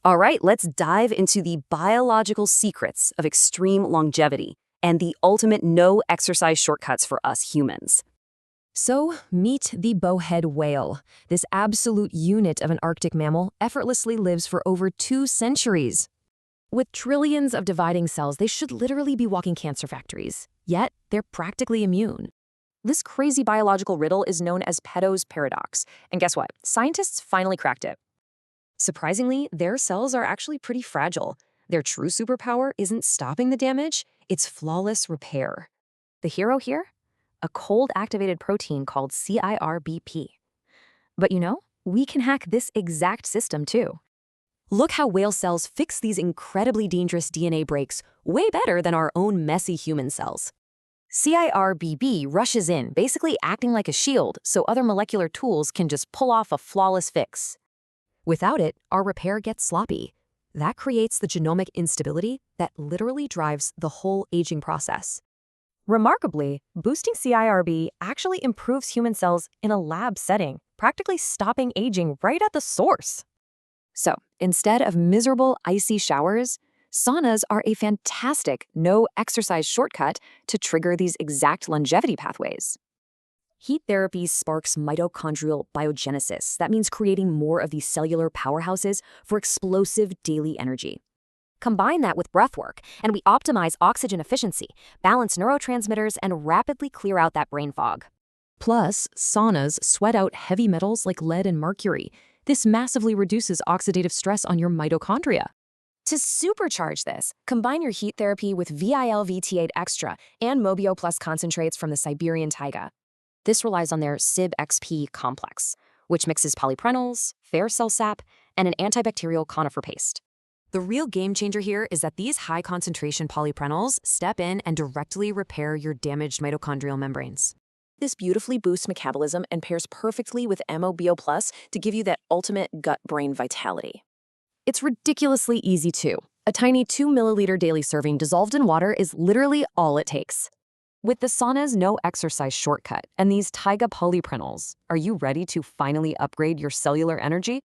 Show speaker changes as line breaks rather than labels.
All right, let's dive into the biological secrets of extreme longevity and the ultimate no exercise shortcuts for us humans.
So, meet the bowhead whale. This absolute unit of an Arctic mammal effortlessly lives for over 2 centuries. With trillions of dividing cells, they should literally be walking cancer factories. Yet, they're practically immune.
This crazy biological riddle is known as Peto's paradox. And guess what? Scientists finally cracked it. Surprisingly, their cells are actually pretty fragile. Their true superpower isn't stopping the damage, it's flawless repair. The hero here? A cold-activated protein called CIRBP. But we can hack this exact system too. Look how whale cells fix these incredibly dangerous DNA breaks way better than our own messy human cells. CIRBP rushes in, basically acting like a shield so other molecular tools can just pull off a flawless fix. Without it, our repair gets sloppy. That creates the genomic instability that literally drives the whole aging process. Remarkably, boosting CIRB actually improves human cells in a lab setting, practically stopping aging right at the source. So, instead of miserable, icy showers, saunas are a fantastic no-exercise shortcut to trigger these exact longevity pathways. Heat therapy sparks mitochondrial biogenesis. That means creating more of these cellular powerhouses for explosive daily energy. Combine that with breathwork, and we optimize oxygen efficiency, balance neurotransmitters, and rapidly clear out that brain fog.
Plus, saunas sweat out heavy metals like lead and mercury. This massively reduces oxidative stress on your mitochondria.
To supercharge this, combine your heat therapy with VILAVI T8 EXTRA and MOBIO Plus concentrates from the Siberian taiga. This relies on their CYP-XP complex, which mixes polyprenols, fair cell sap, and an antibacterial conifer paste. The real game changer here is that these high-concentration polyprenols step in and directly repair your damaged mitochondrial membranes. This beautifully boosts metabolism and pairs perfectly with MOBIO Plus to give you that ultimate gut-brain vitality. It's ridiculously easy too. A tiny 2 milliliter daily serving dissolved in water is literally all it takes. With the sauna's no exercise shortcut and these taiga polyprenols, are you ready to finally upgrade your cellular energy?